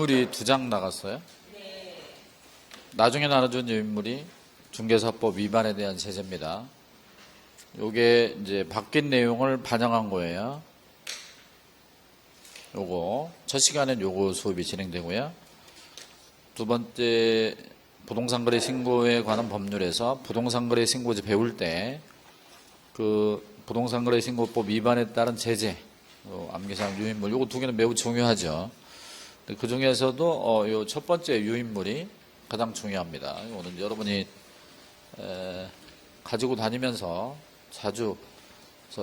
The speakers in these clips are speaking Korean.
유인물이 2장 나갔어요. 나중에 나눠준 유인물이 중개사법 위반에 대한 제재입니다. 요게 이제 바뀐 내용을 반영한 거예요. 요거 첫 시간엔 요거 수업이 진행되고요. 두 번째 부동산거래 신고에 관한 법률에서 부동산거래 신고지 배울 때 그 부동산거래 신고법 위반에 따른 제재, 암기사항 유인물 요거 2개는 매우 중요하죠. 그 중에서도 요 첫 번째 유인물이 가장 중요합니다. 이거는 여러분이 가지고 다니면서 자주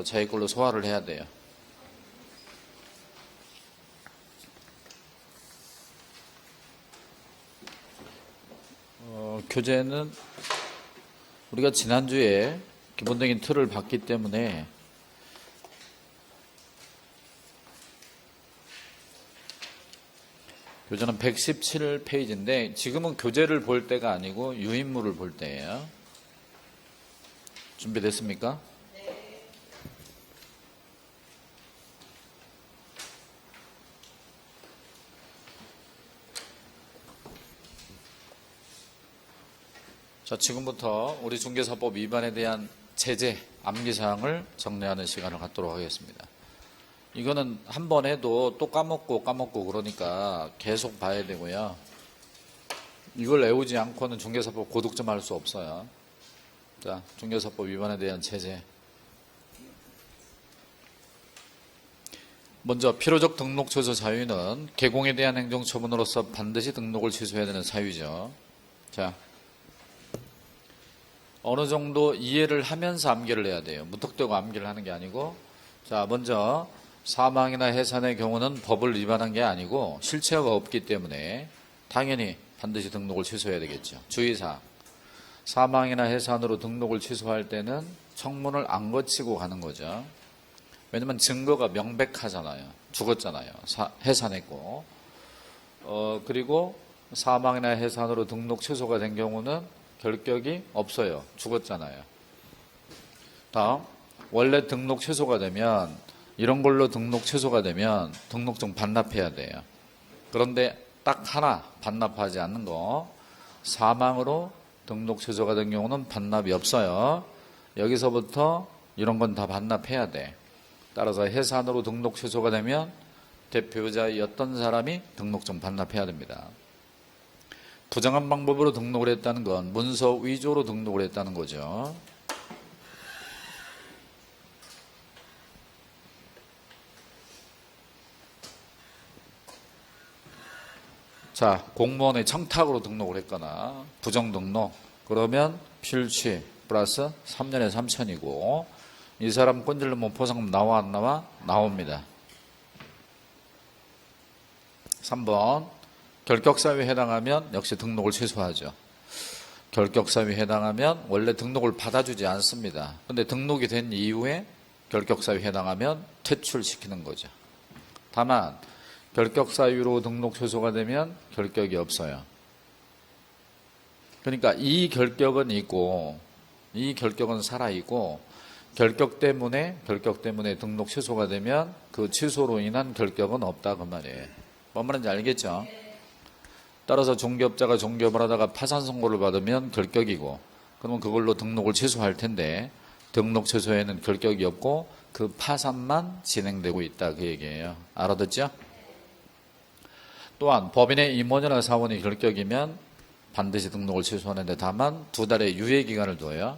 자기 걸로 소화를 해야 돼요. 교재는 우리가 지난주에 기본적인 틀을 봤기 때문에 교재는 117페이지인데 지금은 교재를 볼 때가 아니고 유인물을 볼 때예요. 준비됐습니까? 네. 자, 지금부터 우리 중개사법 위반에 대한 제재, 암기사항을 정리하는 시간을 갖도록 하겠습니다. 이거는 한 번 해도 또 까먹고 그러니까 계속 봐야 되고요. 이걸 외우지 않고는 중개사법 고득점 할 수 없어요. 자, 중개사법 위반에 대한 제재. 먼저 필요적 등록 취소 사유는 개공에 대한 행정처분으로서 반드시 등록을 취소해야 되는 사유죠. 자, 어느 정도 이해를 하면서 암기를 해야 돼요. 무턱대고 암기를 하는 게 아니고. 자, 먼저 사망이나 해산의 경우는 법을 위반한 게 아니고 실체가 없기 때문에 당연히 반드시 등록을 취소해야 되겠죠. 주의사항. 사망이나 해산으로 등록을 취소할 때는 청문을 안 거치고 가는 거죠. 왜냐면 증거가 명백하잖아요. 죽었잖아요. 해산했고. 그리고 사망이나 해산으로 등록 취소가 된 경우는 결격이 없어요. 죽었잖아요. 다음, 원래 등록 취소가 되면 이런 걸로 등록 취소가 되면 등록증 반납해야 돼요. 그런데 딱 하나 반납하지 않는 거, 사망으로 등록 취소가 된 경우는 반납이 없어요. 여기서부터 이런 건 다 반납해야 돼. 따라서 해산으로 등록 취소가 되면 대표자였던 사람이 등록증 반납해야 됩니다. 부정한 방법으로 등록을 했다는 건 문서 위조로 등록을 했다는 거죠. 자, 공무원의 청탁으로 등록을 했거나 부정 등록, 그러면 필취 플러스 3년에 3천이고 이 사람 건질르면 포상금 나와 안 나와? 나옵니다. 3번 결격사유에 해당하면 역시 등록을 취소하죠. 결격사유에 해당하면 원래 등록을 받아주지 않습니다. 그런데 등록이 된 이후에 결격사유에 해당하면 퇴출시키는 거죠. 다만 결격사유로 등록 취소가 되면 결격이 없어요. 그러니까 이 결격은 있고 이 결격은 살아있고 결격 때문에 등록 취소가 되면 그 취소로 인한 결격은 없다 그 말이에요. 뭔 말인지 알겠죠? 따라서 중개업자가 중개업을 하다가 파산 선고를 받으면 결격이고 그러면 그걸로 등록을 취소할 텐데 등록 취소에는 결격이 없고 그 파산만 진행되고 있다 그 얘기예요. 알아듣죠? 또한 법인의 임원이나 사원이 결격이면 반드시 등록을 취소하는데 다만 2달의 유예기간을 둬요.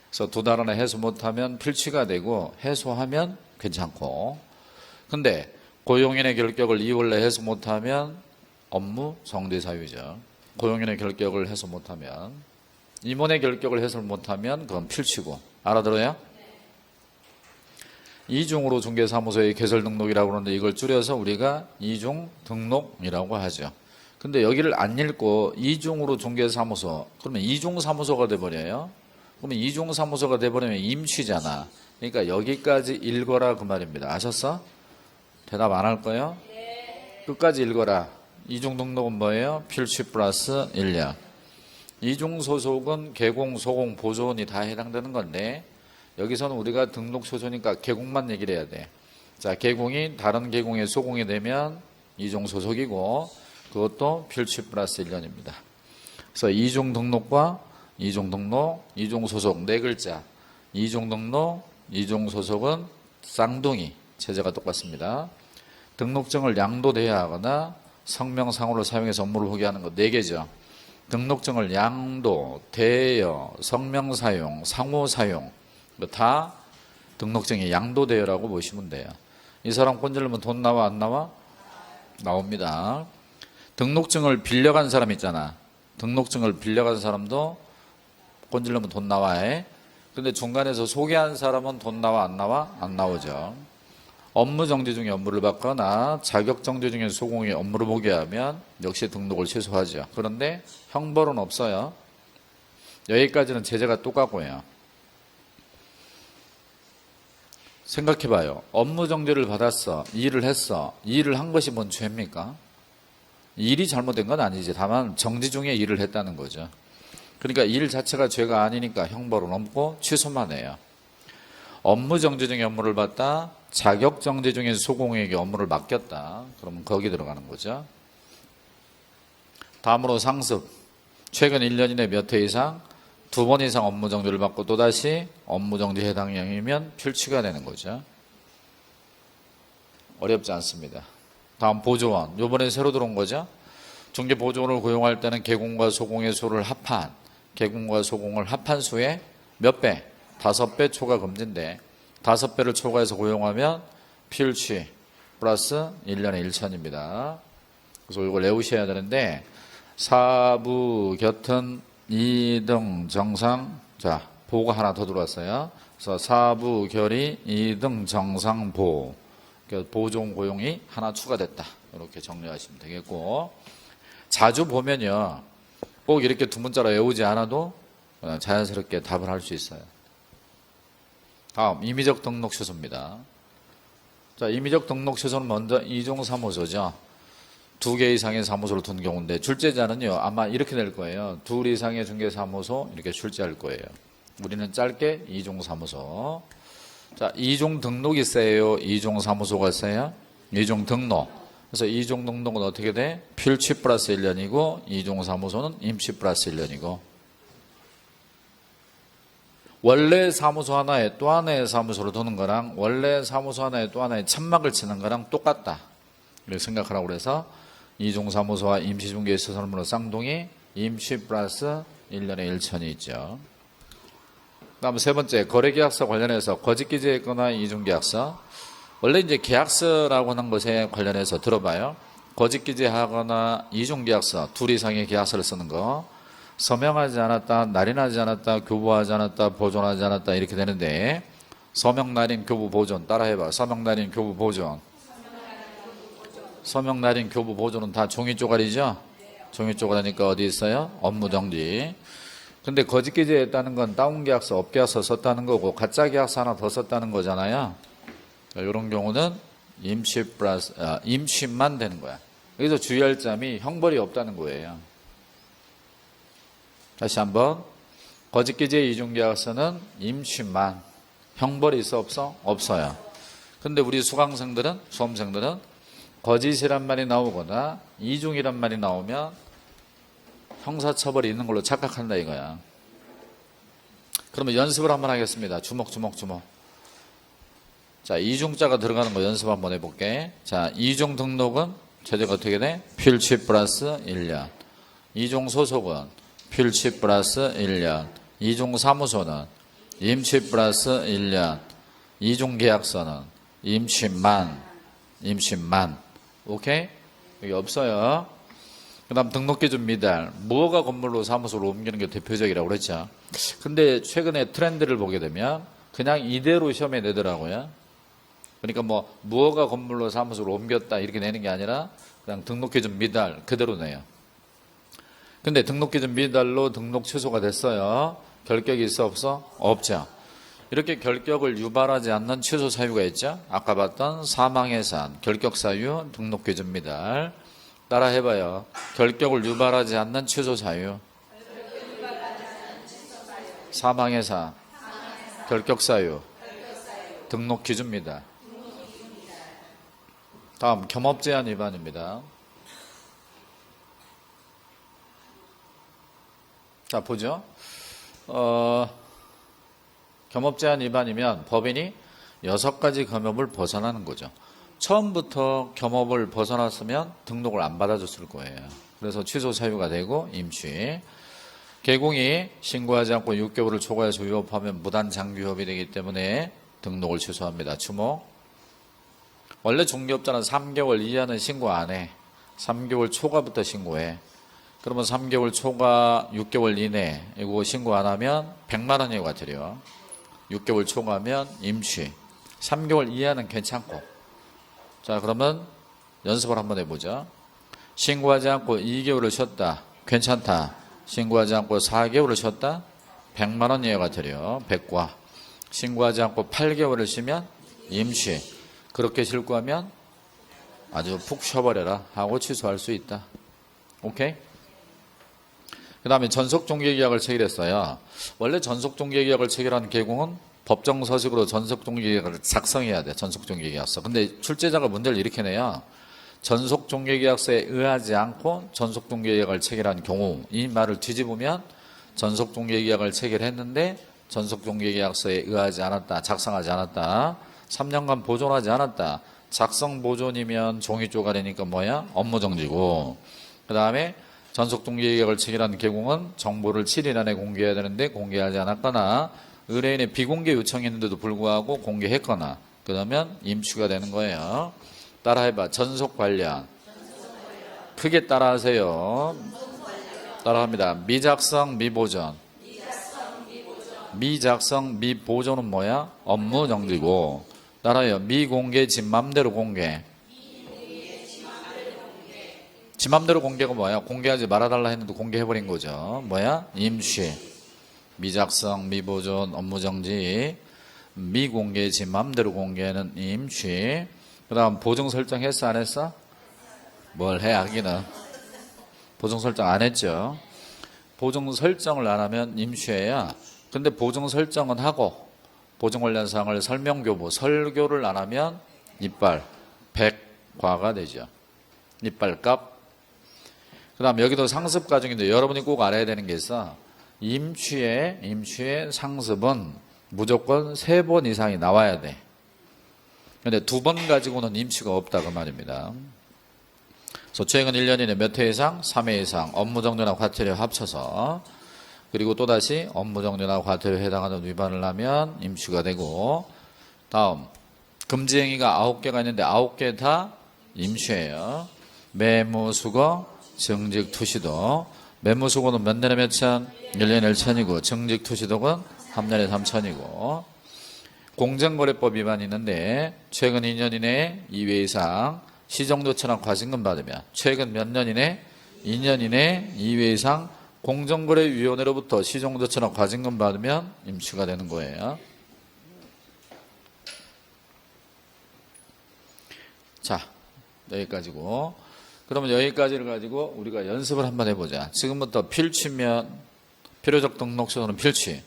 그래서 2달 안에 해소 못하면 필취가 되고 해소하면 괜찮고, 근데 고용인의 결격을 2월 내에 해소 못하면 업무 정지 사유죠. 고용인의 결격을 해소 못하면, 임원의 결격을 해소 못하면 그건 필취고. 알아들어요? 이중으로 중개사무소의 개설 등록이라고 하는데 이걸 줄여서 우리가 이중 등록이라고 하죠. 근데 여기를 안 읽고 이중으로 중개사무소, 그러면 이중사무소가 돼버려요. 그러면 이중사무소가 돼버리면 임취잖아. 그러니까 여기까지 읽어라 그 말입니다. 아셨어? 대답 안 할 거예요? 끝까지 읽어라. 이중 등록은 뭐예요? 필취 플러스 1년. 이중 소속은 개공, 소공, 보존이 다 해당되는 건데 여기서는 우리가 등록 소속이니까 개공만 얘기를 해야 돼. 자, 개공이 다른 개공의 소공이 되면 이중 소속이고 그것도 필취 플러스 1년입니다. 그래서 이중 등록과 이중 등록, 이중 소속 네 글자. 이중 등록, 이중 소속은 쌍둥이 체제가 똑같습니다. 등록증을 양도대여하거나 성명상호를 사용해서 업무를 후계하는 거 네 개죠. 등록증을 양도, 대여, 성명사용, 상호사용 다 등록증이 양도대여라고 보시면 돼요. 이 사람 꼰질르면 돈 나와 안 나와? 나옵니다. 등록증을 빌려간 사람 있잖아. 등록증을 빌려간 사람도 꼰질르면 돈 나와해. 근데 중간에서 소개한 사람은 돈 나와 안 나와? 안 나오죠. 업무 정지 중에 업무를 받거나 자격 정지 중에 소공의 업무를 보게 하면 역시 등록을 취소하죠. 그런데 형벌은 없어요. 여기까지는 제재가 똑같고요. 생각해봐요. 업무 정지를 받았어. 일을 했어. 일을 한 것이 뭔 죄입니까? 일이 잘못된 건 아니지. 다만 정지 중에 일을 했다는 거죠. 그러니까 일 자체가 죄가 아니니까 형벌은 없고 취소만 해요. 업무 정지 중에 업무를 받다, 자격 정지 중에 소공에게 업무를 맡겼다. 그러면 거기 들어가는 거죠. 다음으로 상습. 최근 1년 이내 몇 회 이상 2번 이상 업무 정지를 받고 또다시 업무 정지 해당형이면 필취가 되는 거죠. 어렵지 않습니다. 다음 보조원. 이번에 새로 들어온 거죠. 중개보조원을 고용할 때는 개공과 소공의 수를 합한, 개공과 소공을 합한 수의 몇 배? 5배 초과 금지인데 5배를 초과해서 고용하면 필취 플러스 1년에 1천입니다. 그래서 이걸 외우셔야 되는데 사부, 곁은, 2등, 정상. 자, 보가 하나 더 들어왔어요. 그래서 사부, 결의, 2등, 정상, 보. 보종 고용이 하나 추가됐다. 이렇게 정리하시면 되겠고, 자주 보면요, 꼭 이렇게 두 문자로 외우지 않아도 자연스럽게 답을 할 수 있어요. 다음, 임의적 등록 취소입니다. 자, 임의적 등록 취소는 먼저 이중 사무소죠. 2개 이상의 사무소를 둔 경우인데, 출제자는요, 아마 이렇게 될 거예요. 2 이상의 중개사무소, 이렇게 출제할 거예요. 우리는 짧게 이중 사무소. 자, 이중 등록이 세요? 이중 사무소가 세요? 이중 등록. 그래서 이중 등록은 어떻게 돼? 필취 플러스 1년이고, 이중 사무소는 임시 플러스 1년이고, 원래 사무소 하나에 또 하나의 사무소를 두는 거랑 원래 사무소 하나에 또 하나의 천막을 치는 거랑 똑같다. 이렇게 생각하라고 그래서 이중사무소와 임시중개에 있어서는 쌍둥이 임시 플러스 1년에 1천이 있죠. 다음 세 번째, 거래계약서 관련해서 거짓기재했거나 이중계약서. 원래 이제 계약서라고 하는 것에 관련해서 들어봐요. 거짓기재하거나 이중계약서, 2 이상의 계약서를 쓰는 거. 서명하지 않았다, 날인하지 않았다, 교부하지 않았다, 보존하지 않았다 이렇게 되는데, 서명, 날인, 교부, 보존 따라해봐. 서명, 날인, 교부, 보존. 서명, 날인, 교부, 보존은 다 종이 쪼가리죠? 종이 쪼가리니까 어디 있어요? 업무 정지. 근데 거짓 기재했다는 건 다운 계약서, 업 계약서 썼다는 거고 가짜 계약서 하나 더 썼다는 거잖아요. 이런 경우는 임시 플러스 임시만 되는 거야. 여기서 주의할 점이 형벌이 없다는 거예요. 다시 한번, 거짓 기재 이중 계약서는 임시만. 형벌이 있어 없어? 없어요. 근데 우리 수강생들은, 수험생들은 거짓이란 말이 나오거나 이중이란 말이 나오면 형사처벌이 있는 걸로 착각한다 이거야. 그러면 연습을 한번 하겠습니다. 주먹. 자, 이중자가 들어가는 거 연습 한번 해볼게. 자, 이중 등록은 제재가 어떻게 돼? 필취 플러스 1년. 이중 소속은 필취 플러스 1년. 이중 사무소는 임시 플러스 1년. 이중 계약서는 임시만. 오케이? 여기 없어요. 그 다음 등록기준 미달. 무허가 건물로 사무소로 옮기는 게 대표적이라고 그랬죠. 근데 최근에 트렌드를 보게 되면 그냥 이대로 시험에 내더라고요. 그러니까 뭐 무허가 건물로 사무소로 옮겼다 이렇게 내는 게 아니라 그냥 등록기준 미달 그대로 내요. 근데 등록기준 미달로 등록 취소가 됐어요. 결격이 있어 없어? 없죠. 이렇게 결격을 유발하지 않는 취소 사유가 있죠. 아까 봤던 사망해산, 결격 사유, 등록기준 미달. 따라 해봐요. 결격을 유발하지 않는 취소 사유. 사망해산, 결격 사유, 등록기준 미달. 다음 겸업제한 위반입니다. 자, 보죠. 겸업제한 위반이면 법인이 6가지 겸업을 벗어나는 거죠. 처음부터 겸업을 벗어났으면 등록을 안 받아줬을 거예요. 그래서 취소 사유가 되고 임취. 개공이 신고하지 않고 6개월을 초과해서 위법하면 무단장기위법이 되기 때문에 등록을 취소합니다. 주목. 원래 중개업자는 3개월 이하는 신고 안 해. 3개월 초과부터 신고해. 그러면 3개월 초과 6개월 이내 이거 신고 안 하면 100만 원이 과태료. 6개월 초과하면 임취. 3개월 이하는 괜찮고. 자, 그러면 연습을 한번 해보자. 신고하지 않고 2개월을 쉬었다. 괜찮다. 신고하지 않고 4개월을 쉬었다. 100만 원 이하 과태료. 100과. 신고하지 않고 8개월을 쉬면 임취. 그렇게 신고하면 아주 푹 쉬어버려라 하고 취소할 수 있다. 오케이? 그 다음에 전속종개계약을 체결했어요. 원래 전속종개계약을 체결한 개공은 법정서식으로 전속종개계약을 작성해야 돼. 전속종개계약서. 근데 출제자가 문제를 이렇게 내요. 전속종개계약서에 의하지 않고 전속종개계약을 체결한 경우, 이 말을 뒤집으면 전속종개계약을 체결했는데 전속종개계약서에 의하지 않았다. 작성하지 않았다. 3년간 보존하지 않았다. 작성 보존이면 종이 쪼가리니까 뭐야? 업무정지고. 그 다음에 전속종개계약을 체결한 개공은 정보를 7일 안에 공개해야 되는데 공개하지 않았거나 의뢰인의 비공개 요청했는데도 불구하고 공개했거나 그러면 임취가 되는 거예요. 따라해봐. 전속 관련. 크게 따라하세요. 따라합니다. 미작성 미보전. 미작성 미보존은 뭐야? 업무정지고. 따라해요. 미공개 지 맘대로 공개. 지 맘대로 공개가 뭐야? 공개하지 말아달라 했는데 공개해버린 거죠. 뭐야? 임취. 미작성, 미보존, 업무정지. 미공개, 지 맘대로 공개는 임취. 그 다음 보증 설정했어? 안 했어? 뭘 해, 하기는. 보증 설정 안 했죠. 보증 설정을 안 하면 임취해야. 근데 보증 설정은 하고 보증 관련 사항을 설명교부, 설교를 안 하면 이빨 100과가 되죠. 이빨값. 그 다음 여기도 상습 과정인데 여러분이 꼭 알아야 되는 게 있어. 임취의 상습은 무조건 3번 이상이 나와야 돼. 근데 2번 가지고는 임취가 없다 그 말입니다. 그래서 최근 1년 이내 몇 회 이상? 3회 이상 업무정지나 과태료 합쳐서 그리고 또다시 업무정지나 과태료에 해당하는 위반을 하면 임취가 되고 다음 금지행위가 9개가 있는데 9개 다 임취예요. 매무수거 정직투시도. 매무수고는 몇 년에 몇 천? 1년에 1천이고 정직투시독은 3년에 3천이고 공정거래법 위반이 있는데 최근 2년 이내에 2회 이상 시정조처나 과징금 받으면 최근 몇 년 이내? 2년 이내에 2회 이상 공정거래위원회로부터 시정조처나 과징금 받으면 임취가 되는 거예요. 자, 여기까지고. 그러면 여기까지를 가지고 우리가 연습을 한번 해보자. 지금부터 필취면 필요적 등록 취소는 필취,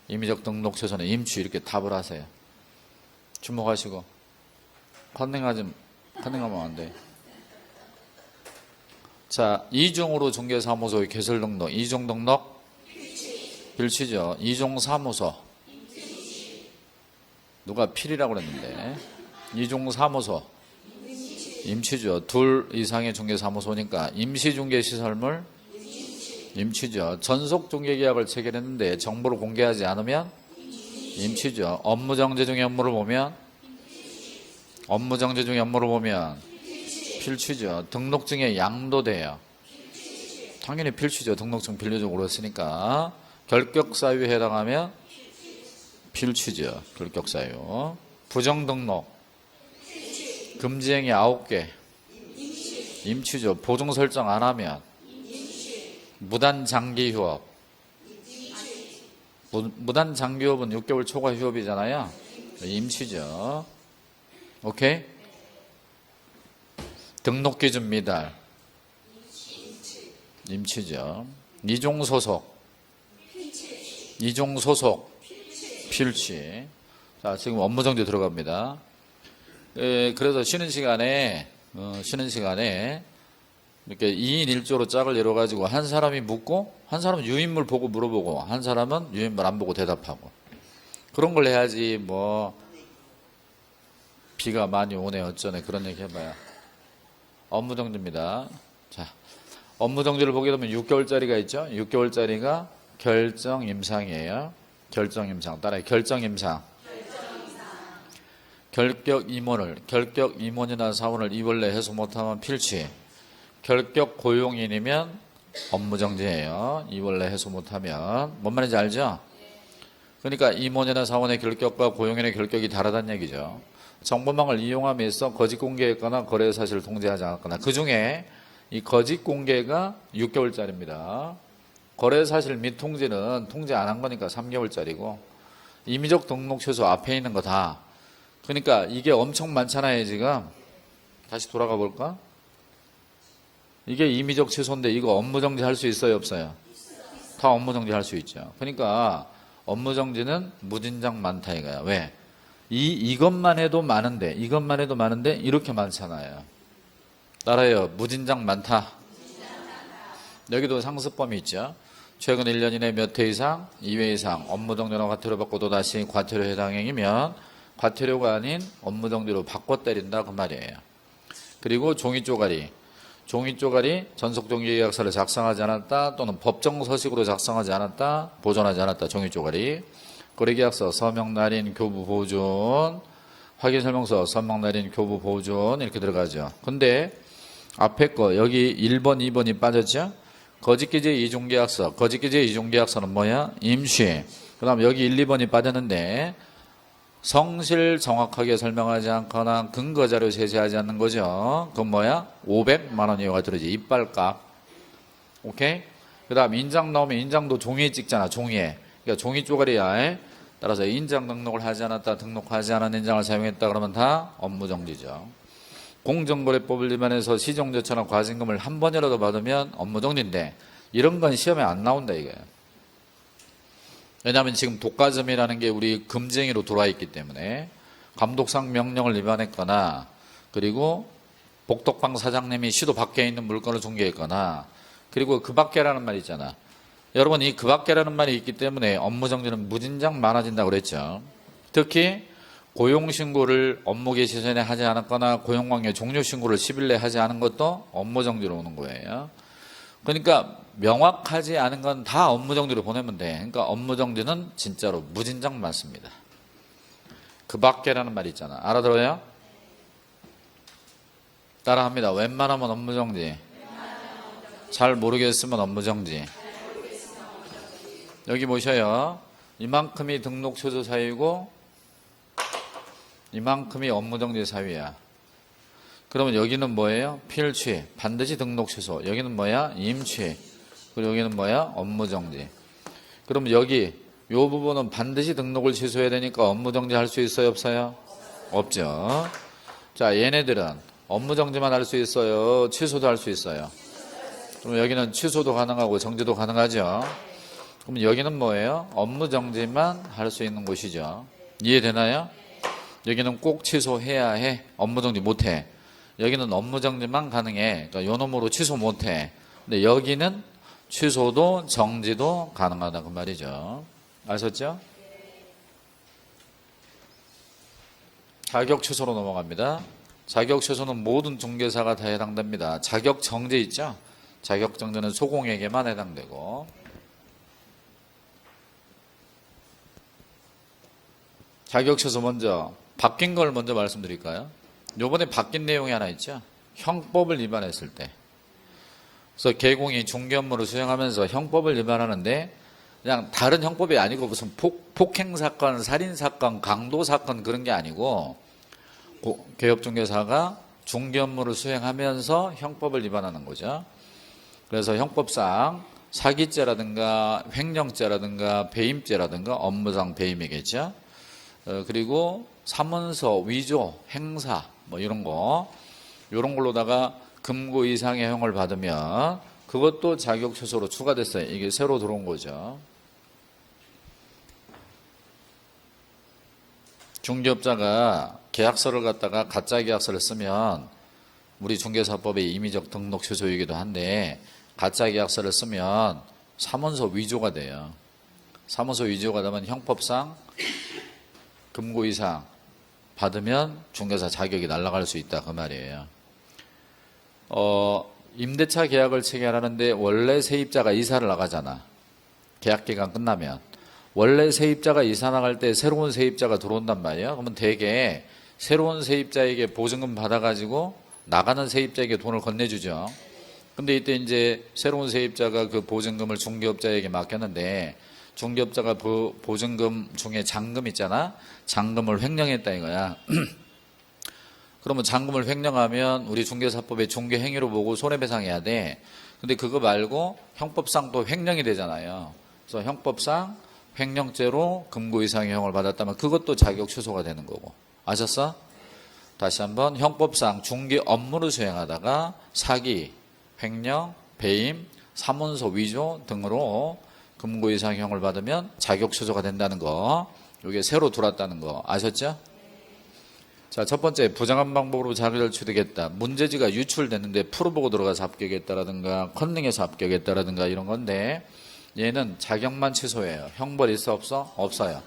임의적 등록 취소는 임취 이렇게 답을 하세요. 주목하시고 컨닝하면 안 돼. 자, 이종으로 중개사무소의 개설 등록, 이종 등록 필취죠. 이종 사무소 누가 필이라고 그랬는데 이종 사무소 임취죠. 2 이상의 중개사무소니까 임시중개시설물 임취죠. 전속중개계약을 체결했는데 정보를 공개하지 않으면 임취죠. 업무정지 중의 업무를 보면 필취죠. 등록증에 양도돼요. 당연히 필취죠. 등록증 빌려주고 그랬으니까. 결격사유에 해당하면 필취죠. 결격사유. 부정등록 금지행위 9개 임취죠. 보증 설정 안 하면 무단장기휴업. 무단장기휴업은 6개월 초과 휴업이잖아요. 임취죠. 오케이? 등록기준 미달 임취죠. 이종소속 필취. 자, 지금 업무정지 들어갑니다. 그래서 쉬는 시간에 이렇게 2인 1조로 짝을 이뤄가지고 한 사람이 묻고 한 사람은 유인물 보고 물어보고 한 사람은 유인물 안 보고 대답하고 그런 걸 해야지 뭐 비가 많이 오네 어쩌네 그런 얘기 해봐야. 업무정지입니다. 자, 업무정지를 보게 되면 6개월짜리가 있죠. 6개월짜리가 결정임상이에요. 결정임상. 따라해. 결정임상. 결격임원이나 사원을 2월 내에 해소 못하면 필취. 결격 고용인이면 업무정지예요. 2월 내에 해소 못하면. 뭔 말인지 알죠? 그러니까 임원이나 사원의 결격과 고용인의 결격이 다르다는 얘기죠. 정보망을 이용함에서 거짓 공개했거나 거래 사실을 통지하지 않았거나 그 중에 이 거짓 공개가 6개월짜리입니다. 거래 사실 및 통지는 통지 안 한 거니까 3개월짜리고 임의적 등록 취소 앞에 있는 거 다. 그러니까 이게 엄청 많잖아요 지금. 다시 돌아가 볼까? 이게 임의적 취소인데 이거 업무정지 할 수 있어요 없어요? 다 업무정지 할 수 있죠. 그러니까 업무정지는 무진장 많다 이거야. 왜? 이것만 해도 많은데 이렇게 많잖아요. 따라요. 무진장 많다. 여기도 상습범위 있죠. 최근 1년 이내 몇 회 이상, 2회 이상 업무정지로 과태료 받고 또다시 과태료 해당 행위면 과태료가 아닌 업무정지로 바꿔 때린다 그 말이에요. 그리고 종이쪼가리 전속정지계약서를 작성하지 않았다 또는 법정서식으로 작성하지 않았다 보존하지 않았다 종이쪼가리 거래계약서 서명 날인 교부 보존 확인설명서 서명 날인 교부 보존 이렇게 들어가죠. 근데 앞에 거 여기 1번 2번이 빠졌죠. 거짓기재 이중계약서 거짓기재 이중계약서는 뭐야? 임시. 그 다음 여기 1, 2번이 빠졌는데 성실 정확하게 설명하지 않거나 근거자료 제시하지 않는 거죠. 그건 뭐야? 500만 원 이하가 들어지. 이빨값. 오케이? 그 다음 인장 나오면 인장도 종이에 찍잖아. 종이에. 그러니까 종이 쪼가리야. 따라서 인장 등록을 하지 않았다. 등록하지 않은 인장을 사용했다. 그러면 다 업무정지죠. 공정거래법을 위반해서 시정조처나 과징금을 한 번이라도 받으면 업무정지인데 이런 건 시험에 안 나온다 이거예요. 왜냐하면 지금 독과점이라는 게 우리 금쟁이로 들어와 있기 때문에 감독상 명령을 위반했거나 그리고 복덕방 사장님이 시도 밖에 있는 물건을 중개했거나 그리고 그 밖에라는 말이 있잖아. 여러분 이 그 밖에라는 말이 있기 때문에 업무정지는 무진장 많아진다고 그랬죠. 특히 고용신고를 업무 개시 전에 하지 않았거나 고용관계 종료신고를 10일 내에 하지 않은 것도 업무정지로 오는 거예요. 그러니까 명확하지 않은 건 다 업무정지로 보내면 돼. 그러니까 업무정지는 진짜로 무진장 많습니다. 그 밖에라는 말이 있잖아. 알아들어요? 따라합니다. 웬만하면 업무정지. 잘 모르겠으면 업무정지. 여기 보셔요. 이만큼이 등록 취소 사유이고 이만큼이 업무정지 사유야. 그러면 여기는 뭐예요? 필취. 반드시 등록 취소. 여기는 뭐야? 임취. 그리고 여기는 뭐야? 업무정지. 그럼 여기 요 부분은 반드시 등록을 취소해야 되니까 업무정지 할 수 있어요? 없어요? 없죠. 자, 얘네들은 업무정지만 할 수 있어요? 취소도 할 수 있어요? 그럼 여기는 취소도 가능하고 정지도 가능하죠. 그럼 여기는 뭐예요? 업무정지만 할 수 있는 곳이죠. 이해되나요? 여기는 꼭 취소해야 해. 업무정지 못해. 여기는 업무정지만 가능해. 그러니까 요 놈으로 취소 못해. 근데 여기는 취소도 정지도 가능하다 그 말이죠. 아셨죠? 자격 취소로 넘어갑니다. 자격 취소는 모든 중개사가 다 해당됩니다. 자격 정지 있죠? 자격 정지는 소공에게만 해당되고 자격 취소 먼저 바뀐 걸 먼저 말씀드릴까요? 요번에 바뀐 내용이 하나 있죠. 형법을 위반했을 때. 그래서 개공이 중개 업무를 수행하면서 형법을 위반하는데 그냥 다른 형법이 아니고 무슨 폭행사건, 살인사건, 강도사건 그런 게 아니고 개업중개사가 중개 업무를 수행하면서 형법을 위반하는 거죠. 그래서 형법상 사기죄라든가 횡령죄라든가 배임죄라든가 업무상 배임이겠죠. 그리고 사문서, 위조, 행사 뭐 이런 걸로다가 금고 이상의 형을 받으면 그것도 자격 취소로 추가됐어요. 이게 새로 들어온 거죠. 중개업자가 계약서를 갖다가 가짜 계약서를 쓰면 우리 중개사법의 임의적 등록 취소이기도 한데 가짜 계약서를 쓰면 사문서 위조가 돼요. 사문서 위조가 되면 형법상 금고 이상 받으면 중개사 자격이 날아갈 수 있다 그 말이에요. 임대차 계약을 체결하는데 원래 세입자가 이사를 나가잖아. 계약기간 끝나면 원래 세입자가 이사 나갈 때 새로운 세입자가 들어온단 말이에요. 그러면 대개 새로운 세입자에게 보증금 받아가지고 나가는 세입자에게 돈을 건네주죠. 근데 이때 이제 새로운 세입자가 그 보증금을 중개업자에게 맡겼는데 중개업자가 보증금 중에 잔금 있잖아. 잔금을 횡령했다 이거야. 그러면 잔금을 횡령하면 우리 중개사법의 중개행위로 보고 손해배상해야 돼. 근데 그거 말고 형법상 또 횡령이 되잖아요. 그래서 형법상 횡령죄로 금고 이상의 형을 받았다면 그것도 자격 취소가 되는 거고. 아셨어? 다시 한번 형법상 중개 업무를 수행하다가 사기, 횡령, 배임, 사문서 위조 등으로 금고 이상형을 받으면 자격 취소가 된다는 거. 이게 새로 들어왔다는 거 아셨죠? 자, 첫 번째 부정한 방법으로 자료를 취득했다. 문제지가 유출됐는데 풀어보고 들어가서 합격했다라든가 컨닝해서 합격했다라든가 이런 건데 얘는 자격만 취소해요. 형벌 있어 없어? 없어요.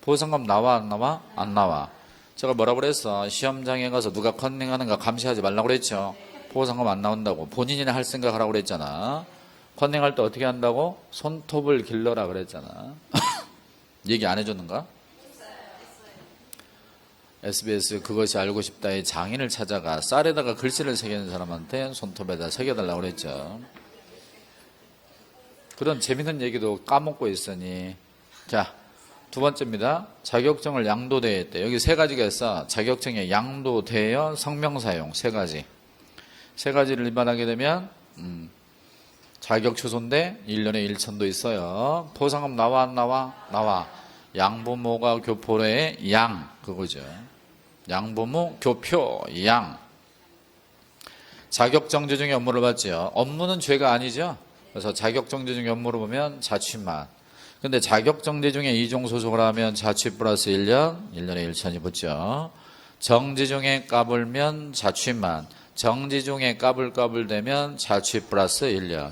보상금 나와 안 나와? 안 나와. 제가 뭐라고 그랬어? 시험장에 가서 누가 컨닝하는가 감시하지 말라고 그랬죠. 보상금 안 나온다고. 본인이나 할 생각하라고 그랬잖아. 컨닝할 때 어떻게 한다고? 손톱을 길러라 그랬잖아. 얘기 안 해줬는가? SBS 그것이 알고 싶다의 장인을 찾아가 쌀에다가 글씨를 새기는 사람한테 손톱에다 새겨달라고 그랬죠. 그런 재밌는 얘기도 까먹고 있으니. 자, 두 번째입니다. 자격증을 양도대에 했대. 여기 세 가지가 있어. 자격증에 양도대여, 성명사용 세 가지. 세 가지를 위반하게 되면 자격 취소인데 1년에 1천도 있어요. 보상금 나와 안 나와? 나와. 양부모가 교포의 양 그거죠. 양부모 교표 양. 자격정지 중에 업무를 받지요. 업무는 죄가 아니죠. 그래서 자격정지 중에 업무를 보면 자취만. 근데 자격정지 중에 이종 소속을 하면 자취 플러스 1년, 1년에 1천이 붙죠. 정지 중에 까불면 자취만. 정지 중에 까불되면 자취 플러스 1년.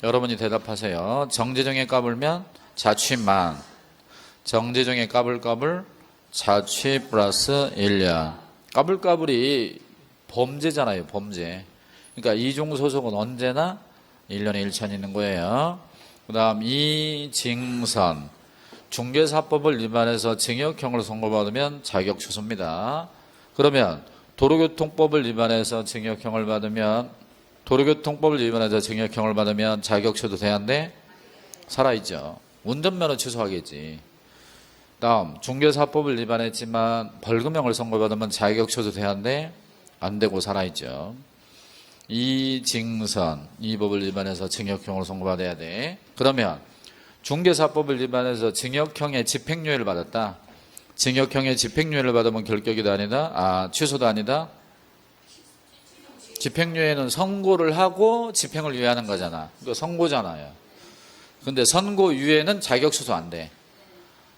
여러분이 대답하세요. 정지 중에 까불면 자취만. 정지 중에 까불 자취 플러스 1년. 까불이 범죄잖아요. 범죄. 그러니까 이종 소속은 언제나 1년에 1천 있는 거예요. 그 다음 이징선. 중개사법을 위반해서 징역형을 선고받으면 자격 취소입니다. 그러면 도로교통법을 위반해서 징역형을 받으면 자격 취소 돼야한데 살아있죠. 운전면허 취소하겠지. 다음 중개사법을 위반했지만 벌금형을 선고받으면 자격 취소 돼야한데 안 되고 살아있죠. 이징선 이 법을 위반해서 징역형을 선고받아야 돼. 그러면 중개사법을 위반해서 징역형의 집행유예를 받았다. 징역형의 집행유예를 받으면 결격이도 아니다. 취소도 아니다. 집행유예는 선고를 하고 집행을 유예하는 거잖아. 이거 선고잖아요. 근데 선고유예는 자격 취소 안 돼.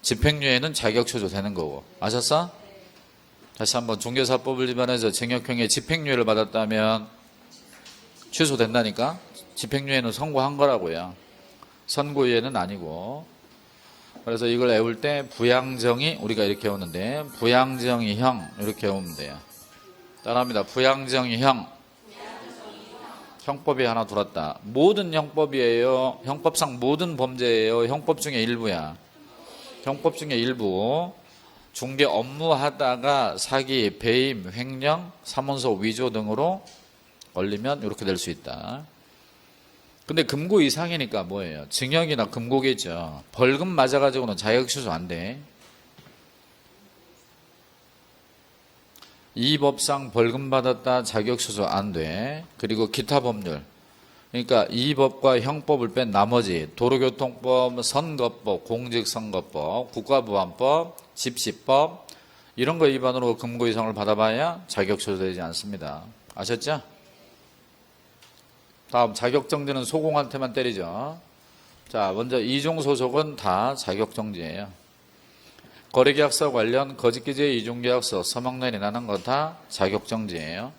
집행유예는 자격 취소 되는 거고. 아셨어? 다시 한번 중개사법을 위반해서 징역형의 집행유예를 받았다면 취소된다니까. 집행유예는 선고한 거라고요. 선고유예는 아니고. 그래서 이걸 외울 때 부양정의 우리가 이렇게 외우는데 부양정의형 이렇게 외우면 돼요. 따라합니다. 부양정의형. 형법이 하나 들었다. 모든 형법이에요. 형법상 모든 범죄예요. 형법 중에 일부야. 형법 중에 일부. 중개 업무하다가 사기, 배임, 횡령, 사문서 위조 등으로 걸리면 이렇게 될 수 있다. 근데 금고 이상이니까 뭐예요? 징역이나 금고겠죠. 벌금 맞아가지고는 자격 취소 안 돼. 이 법상 벌금 받았다 자격 취소 안 돼. 그리고 기타 법률. 그러니까 이 법과 형법을 뺀 나머지 도로교통법, 선거법, 공직선거법, 국가보안법, 집시법 이런 거 위반으로 금고 이상을 받아봐야 자격 취소되지 않습니다. 아셨죠? 다음 자격정지는 소공한테만 때리죠. 자, 먼저 이종소속은 다 자격정지예요. 거래계약서 관련 거짓기재 이중계약서 서명란이 나는 건 다 자격정지예요.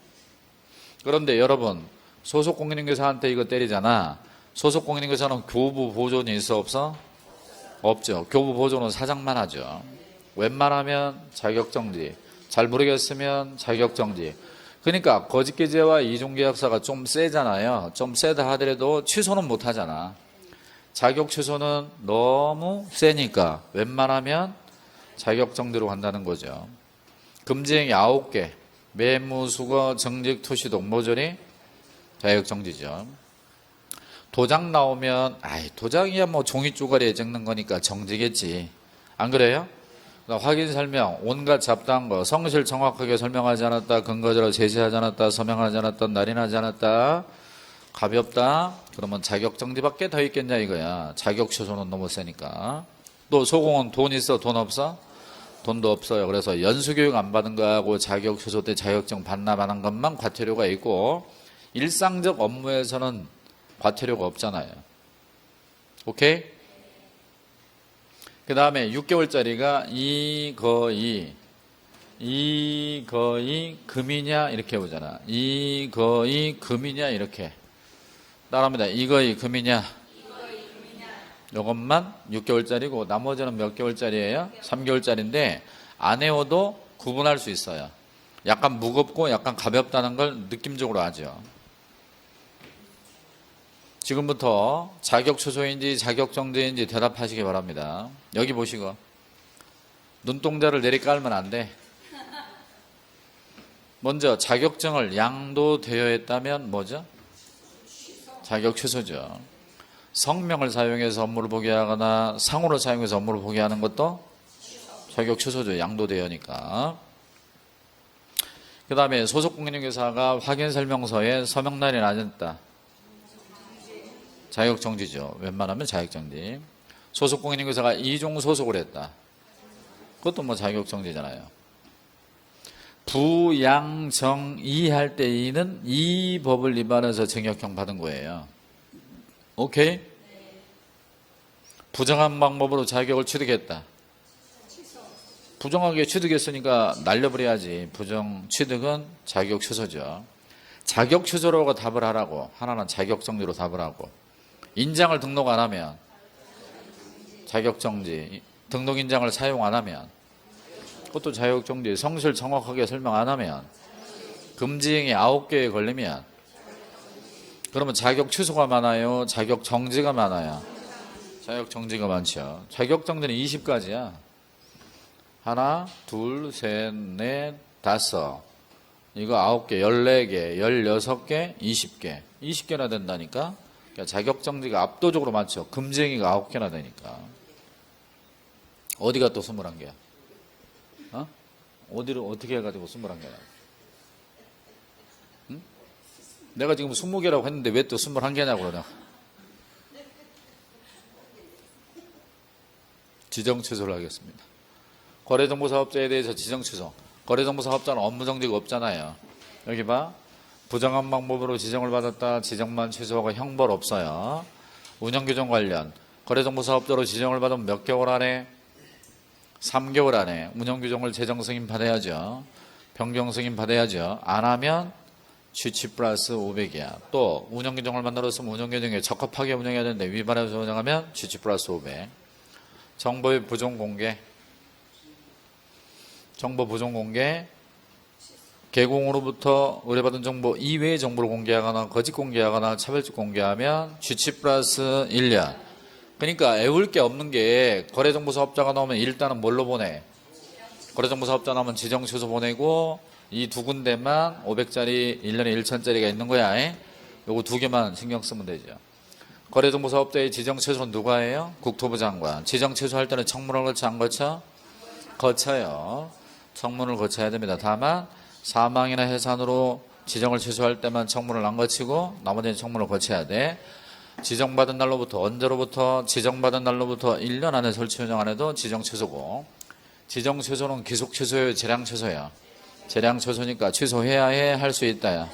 그런데 여러분, 소속 공인중개사한테 이거 때리잖아. 소속 공인중개사는 교부 보존이 있어 없어? 없죠. 교부 보존은 사장만 하죠. 웬만하면 자격정지, 잘 모르겠으면 자격정지. 그러니까 거짓계제와 이중계약서가 좀 세잖아요. 좀 세다 하더라도 취소는 못 하잖아. 자격 취소는 너무 세니까 웬만하면 자격정지로 간다는 거죠. 금지행위 9개, 매무, 수거, 정직, 투시독, 모조리 자격정지죠. 도장 나오면 도장이야 뭐 종이 쪼가리에 적는 거니까 정지겠지. 안 그래요? 확인 설명, 온갖 잡다한 거, 성실 정확하게 설명하지 않았다, 근거자료 제시하지 않았다, 서명하지 않았다, 날인하지 않았다, 가볍다, 그러면 자격정지밖에 더 있겠냐 이거야. 자격 취소는 너무 세니까. 또 소공은 돈 있어, 돈 없어? 돈도 없어요. 그래서 연수교육 안 받은 거하고 자격 취소 때 자격증 반납하는 것만 과태료가 있고, 일상적 업무에서는 과태료가 없잖아요. 오케이? 그 다음에 6개월짜리가 이거의 금이냐 이렇게 보잖아. 이거의 금이냐 이렇게 따라합니다. 이거의 금이냐. 이것만 6개월짜리고 나머지는 몇 개월짜리예요? 3개월짜리인데 안 외워도 구분할 수 있어요. 약간 무겁고 약간 가볍다는 걸 느낌적으로 하죠. 지금부터 자격 취소인지 자격 정지인지 대답하시기 바랍니다. 여기 보시고 눈동자를 내리깔면 안 돼. 먼저 자격증을 양도되어 했다면 뭐죠? 자격 취소죠. 성명을 사용해서 업무를 보게 하거나 상호를 사용해서 업무를 보게 하는 것도 자격 취소죠. 양도되어니까. 그 다음에 소속 공인중개사가 확인 설명서에 서명날이 낮았다. 자격정지죠. 웬만하면 자격정지. 소속 공인중개사가 이중 소속을 했다. 그것도 뭐 자격정지잖아요. 부양정이 할 때 이는 이 법을 위반해서 징역형 받은 거예요. 오케이? 부정한 방법으로 자격을 취득했다. 부정하게 취득했으니까 날려버려야지. 부정 취득은 자격 취소죠. 자격 취소라고 답을 하라고. 하나는 자격정지로 답을 하고. 인장을 등록 안 하면 자격정지. 등록 인장을 사용 안 하면 그것도 자격정지. 성실 정확하게 설명 안 하면 금지행위 9개에 걸리면 그러면 자격 취소가 많아요? 자격 정지가 많아요? 자격 정지가 많죠. 자격 정지는 20가지야. 하나, 둘, 셋, 넷, 다섯. 이거 9개, 14개, 16개, 20개. 20개나 된다니까? 그러니까 자격 정지가 압도적으로 많죠. 금지행위가 9개나 되니까. 어디가 또 21개야? 어디를 어떻게 해가지고 21개야? 응? 내가 지금 20개라고 했는데 왜 또 21개냐고 그러냐. 지정취소를 하겠습니다. 거래정보사업자에 대해서 지정취소. 거래정보사업자는 업무정지가 없잖아요. 여기 봐. 부정한 방법으로 지정을 받았다. 지정만 취소하고 형벌 없어요. 운영규정 관련. 거래정보사업자로 지정을 받으면 몇 개월 안에? 3개월 안에 운영규정을 재정 승인 받아야죠. 변경 승인 받아야죠. 안 하면 취치 플러스 500이야. 또 운영규정을 만들었으면 운영규정에 적합하게 운영해야 되는데 위반해서 운영하면 취치 플러스 500. 정보의 부정 공개. 정보 부정 공개. 개공으로부터 의뢰받은 정보 이외의 정보를 공개하거나 거짓 공개하거나 차별적 공개하면 취치 플러스 1년. 그러니까 애울 게 없는 게 거래정보사업자가 나오면 일단은 뭘로 보내? 거래정보사업자 나오면 지정취소 보내고 이 두 군데만 500짜리 1년에 1천짜리가 있는 거야. 요거 두 개만 신경 쓰면 되죠. 거래정보사업자의 지정취소는 누가 해요? 국토부 장관. 지정취소할 때는 청문을 거쳐 안 거쳐? 거쳐요. 청문을 거쳐야 됩니다. 다만 사망이나 해산으로 지정을 취소할 때만 청문을 안 거치고 나머지는 청문을 거쳐야 돼. 지정받은 날로부터 언제로부터? 지정받은 날로부터 1년 안에 설치 운영 안 해도 지정 취소고. 지정 취소는 기속 취소예요, 재량 취소야. 재량 취소니까 취소해야 해, 할 수 있다야.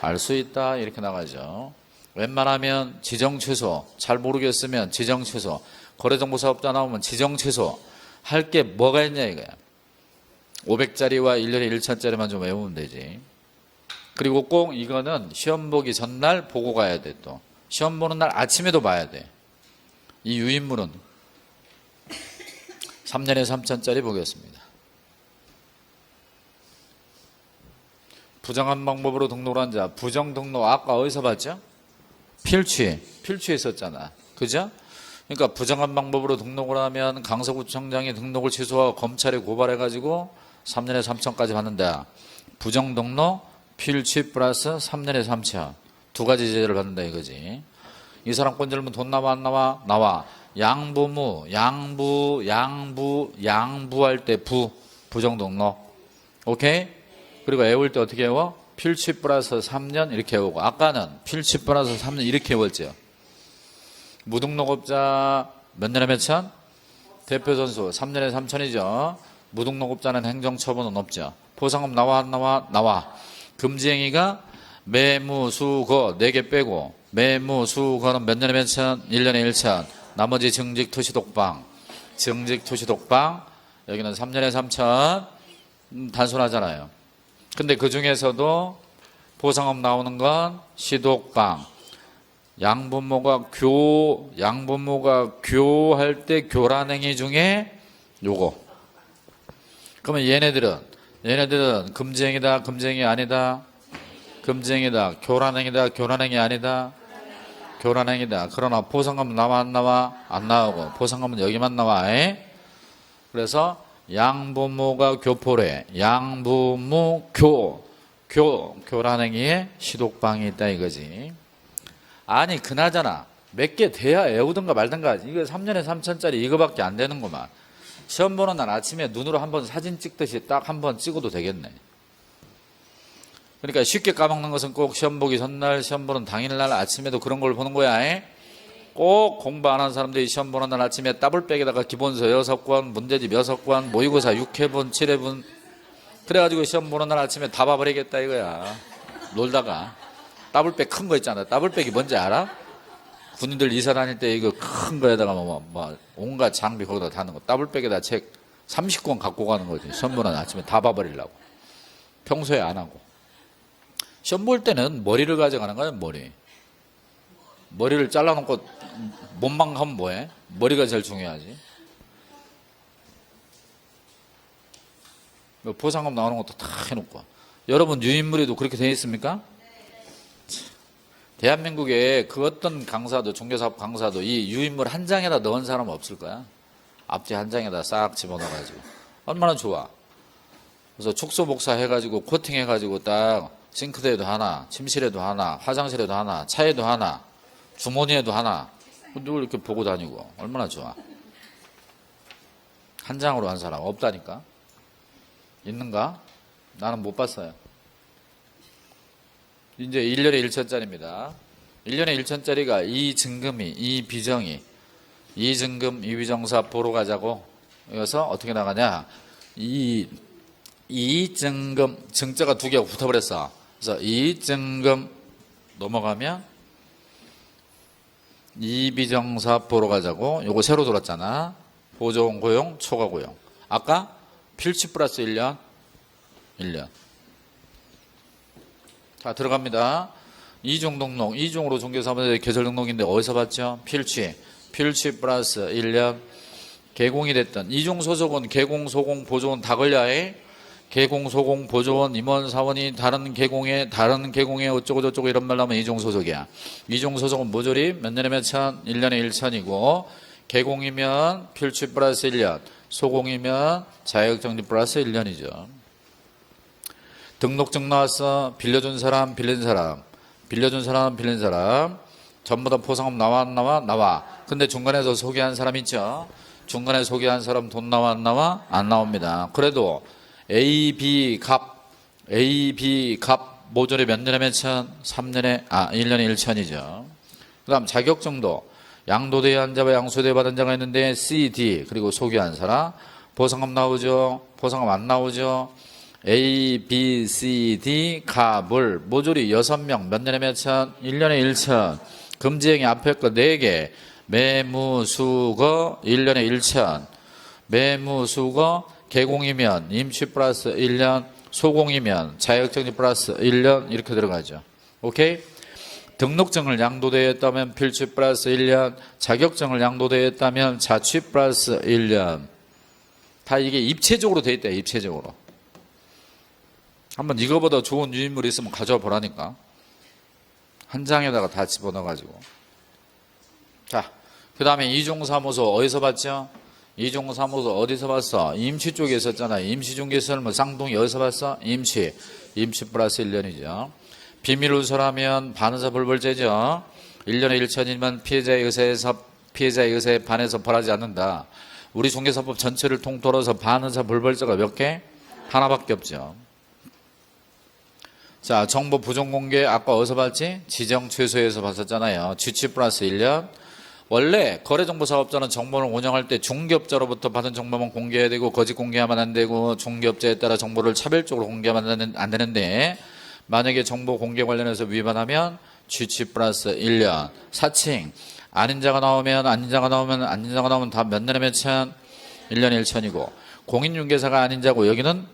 할 수 있다 이렇게 나가죠. 웬만하면 지정 취소, 잘 모르겠으면 지정 취소. 거래정보사업자 나오면 지정 취소. 할 게 뭐가 있냐 이거야. 500짜리와 1년에 1천짜리만 좀 외우면 되지. 그리고 꼭 이거는 시험 보기 전날 보고 가야 돼. 또 시험 보는 날 아침에도 봐야 돼. 이 유인물은 3년에 3천짜리 보겠습니다. 부정한 방법으로 등록을 한 자, 부정 등록 아까 어디서 봤죠? 필취 했었잖아. 그죠? 그러니까 부정한 방법으로 등록을 하면 강서구청장이 등록을 취소하고 검찰에 고발해가지고 3년에 3천까지 받는다. 부정 등록, 필취 플러스 3년에 3천. 두 가지 제재를 받는다 이거지. 이 사람 건들면 돈 나와 안 나와? 나와. 양부무, 양부할 때 부정 등록. 오케이? 그리고 외울 때 어떻게 외워? 필취 플러스 3년 이렇게 외우고, 아까는 필취 플러스 3년 이렇게 외웠죠. 무등록업자 몇 년에 몇 천? 대표 선수 3년에 3천이죠. 무등록업자는 행정처분은 없죠. 포상금 나와 안 나와? 나와. 금지행위가 매무수거 4개 빼고, 매무수거는 몇 년에 몇 천? 1년에 1천. 나머지 증직 투시 독방, 여기는 3년에 3천. 단순하잖아요. 근데 그 중에서도 포상금 나오는 건 시독방, 양부모가 교할 때 교란행위 중에 요거. 그러면 얘네들은 금지행위다, 금지행위 아니다? 금지행위다. 교란행위 아니다? 교란행위다. 그러나 포상금 나와 안 나와? 안 나오고, 포상금은 여기만 나와. 그래서 양부모가 교포래. 양부모 교란행위에 시독방이 있다 이거지. 아니 그나저나 몇 개 돼야 외우든가 말든가. 이거 3년에 3천짜리 이거밖에 안 되는구만. 시험 보는 날 아침에 눈으로 한번 사진 찍듯이 딱 한번 찍어도 되겠네. 그러니까 쉽게 까먹는 것은 꼭 시험 보기 전날, 시험 보는 당일날 아침에도 그런 걸 보는 거야. 꼭 공부 안 하는 사람들이 시험 보는 날 아침에 더블백에다가 기본서 6권, 문제집 6권, 모의고사 6회분, 7회분 그래가지고 시험 보는 날 아침에 다 봐버리겠다 이거야. 놀다가. 더블백 큰 거 있잖아. 더블백이 뭔지 알아? 군인들 이사 다닐 때 이거 큰 거에다가 온갖 장비 거기다 다는 거. 더블백에다 책 30권 갖고 가는 거지. 시험 보는 날 아침에 다 봐버리려고. 평소에 안 하고. 시험 볼 때는 머리를 가져가는 거야, 머리를 잘라놓고 몸만 하면 뭐해? 머리가 제일 중요하지. 포상금 나오는 것도 다 해놓고. 여러분 유인물에도 그렇게 되어 있습니까? 대한민국에 그 어떤 강사도, 종교사업 강사도 이 유인물 한 장에다 넣은 사람 없을 거야. 앞뒤 한 장에다 싹 집어넣어가지고. 얼마나 좋아. 그래서 축소 복사 해가지고 코팅 해가지고 딱 싱크대에도 하나, 침실에도 하나, 화장실에도 하나, 차에도 하나, 주머니에도 하나. 누굴 이렇게 보고 다니고. 얼마나 좋아. 한 장으로 한 사람 없다니까. 있는가? 나는 못 봤어요. 이제 1년에 1천짜리입니다. 1년에 1천짜리가 이 증금이, 이 비정이, 이 증금, 이 비정사 보러 가자고. 여기서 어떻게 나가냐? 이 증금, 증자가 두 개가 붙어버렸어. 그래서 이 증금 넘어가면 이 비정사 보러 가자고. 요거 새로 들었잖아. 보조원 고용, 초과 고용. 아까 필치 플러스 1년. 자, 들어갑니다. 이중 등록, 이중으로 종교사무소의 개설 등록인데 어디서 봤죠? 필취 플러스 1년. 개공이 됐던 이중 소속은 개공, 소공, 보조원 다 걸려야 개공, 소공, 보조원, 임원, 사원이 다른 개공에 어쩌고 저쩌고 이런 말 나오면 이중 소속이야. 이중 소속은 모조리 몇 년에 몇 천? 1년에 1천이고, 개공이면 필취 플러스 1년, 소공이면 자격정지 플러스 1년이죠. 등록증 나왔어. 빌려준 사람, 빌린 사람. 전부 다 포상금 나와 안 나와? 나와. 근데 중간에서 소개한 사람 있죠? 중간에 소개한 사람 돈 나와 안 나와? 안 나옵니다. 그래도 A, B 값 모조리 몇 년에 몇 천? 1년에 1천이죠. 그 다음 자격증도 양도대에 한 자와 양수대에 받은 자가 있는데 C, D 그리고 소개한 사람 보상금 나오죠? 보상금 안 나오죠? A, B, C, D 값을 모조리 6명 몇 년에 몇 천? 1년에 1천. 금지행위 앞에 거 4개. 매무수거 1년에 1천. 매무수거 개공이면 임취 플러스 1년, 소공이면 자격증이 플러스 1년 이렇게 들어가죠. 오케이? 등록증을 양도되어 했다면 필취 플러스 1년, 자격증을 양도되어 했다면 자취 플러스 1년. 다 이게 입체적으로 돼 있다, 입체적으로. 한번 이거보다 좋은 유인물이 있으면 가져와 보라니까. 한 장에다가 다 집어넣어가지고. 자, 그 다음에 이종사무소 어디서 봤죠? 이종사무소 어디서 봤어? 임시 쪽에 있었잖아. 임시중개설물 쌍둥이 어디서 봤어? 임시 플러스 1년이죠. 비밀누설하면 반의사 불벌죄죠. 1년에 1천이면 피해자의 의사에 반해서 벌하지 않는다. 우리 중개사법 전체를 통틀어서 반의사 불벌죄가 몇 개? 하나밖에 없죠. 자, 정보 부정 공개 아까 어디서 봤지? 지정 최소에서 봤었잖아요. GC 플러스 1년. 원래 거래정보사업자는 정보를 운영할 때 중개업자로부터 받은 정보만 공개해야 되고 거짓 공개하면 안 되고 중개업자에 따라 정보를 차별적으로 공개하면 안 되는데 만약에 정보 공개 관련해서 위반하면 GC 플러스 1년. 사칭. 아닌자가 나오면 다 몇 년에 몇 천? 1년에 1천이고. 공인중개사가 아닌자고 여기는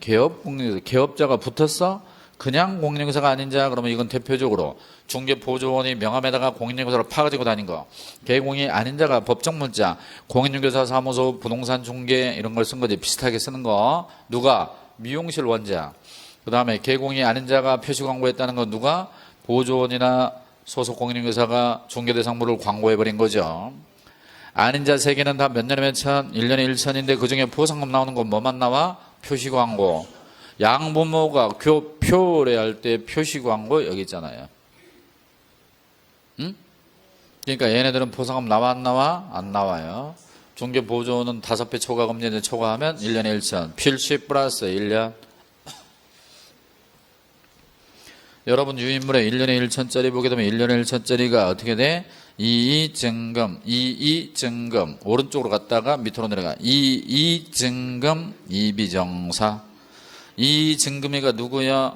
개업자가 붙었어? 그냥 공인중개사가 아닌자 그러면 이건 대표적으로 중개보조원이 명함에다가 공인중개사를 파가지고 다닌 거. 개공이 아닌자가 법정문자, 공인중개사 사무소, 부동산 중개 이런 걸 쓴 거지. 비슷하게 쓰는 거. 누가? 미용실 원장. 그 다음에 개공이 아닌 자가 표시 광고했다는 건 누가? 보조원이나 소속 공인중개사가 중개대상물을 광고해버린 거죠. 아닌 자 3개는 다 몇 년에 몇 천? 1년에 1천인데 그 중에 보상금 나오는 건 뭐만 나와? 표시 광고. 양부모가 표례할 때 표시 광고 여기 있잖아요. 응? 그러니까 얘네들은 보상금 나와 안 나와? 안 나와요. 중개보조원은 5배 초과금리에 초과하면 1년에 1천. 필시 플러스 1년. 여러분 유인물에 1년에 1천짜리 보게 되면 1년에 1천짜리가 어떻게 돼? 이의증금 오른쪽으로 갔다가 밑으로 내려가. 이의증금 이비정사. 이증금이가 누구야?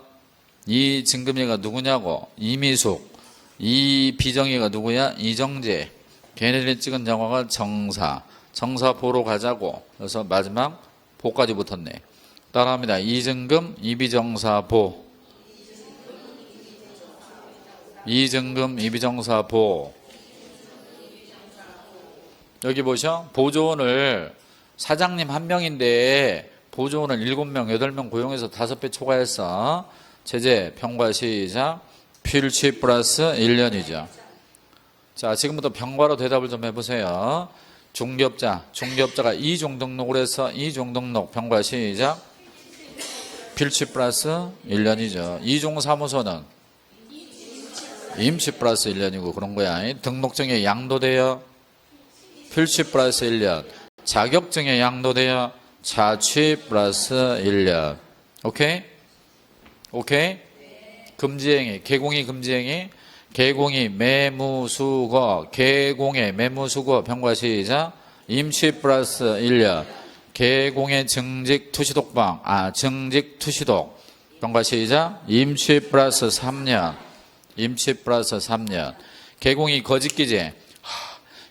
이증금이가 누구냐고? 이미숙. 이비정이가 누구야? 이정재. 걔네들이 찍은 영화가 정사. 정사 보러 가자고. 그래서 마지막 보까지 붙었네. 따라합니다. 이증금 이비정사 보. 이증금 이비정사 보. 여기 보셔. 보조원을 사장님 1명인데 보조원을 7명, 8명 고용해서 5배 초과했어. 제재, 평가 시작. 필취 플러스 1년이죠. 자, 지금부터 평가로 대답을 좀 해보세요. 중개업자가 이종 등록을 해서 이종 등록 평가 시작. 필취 플러스 1년이죠. 이종 사무소는 임시 플러스 1년이고 그런 거야. 등록증에 양도되어 필취 플러스 1년. 자격증에 양도되어 자취 플러스 1년. 오케이? 오케이? 금지행위. 개공이 금지행위. 개공이 매무수거. 개공의 매무수거 평가 시작. 임시 플러스 1년. 개공의 증직투시독방. 증직투시독 평가 시작. 임시 플러스 3년. 임시 플러스 3년. 개공이 거짓기재.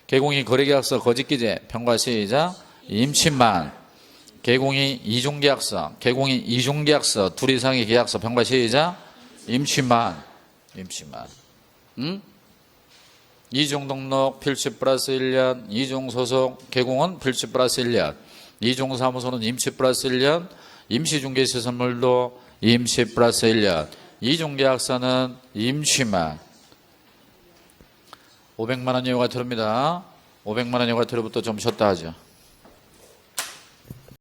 개공이 거래계약서 거짓기재. 평가 시작. 임시만. 개공이 이중계약서. 개공이 이중계약서. 둘 이상의 계약서. 평가 시작. 임시만. 응? 이중등록 필취 플러스 1년. 이중소속. 개공은 필취 플러스 1년. 이중사무소는 임시 플러스 1년. 임시중개시설물도 임시 플러스 1년. 이중계약서는 임시만. 500만 원 여유가 들어옵니다. 500만 원 여유가 들어부터 좀 쉬었다 하죠.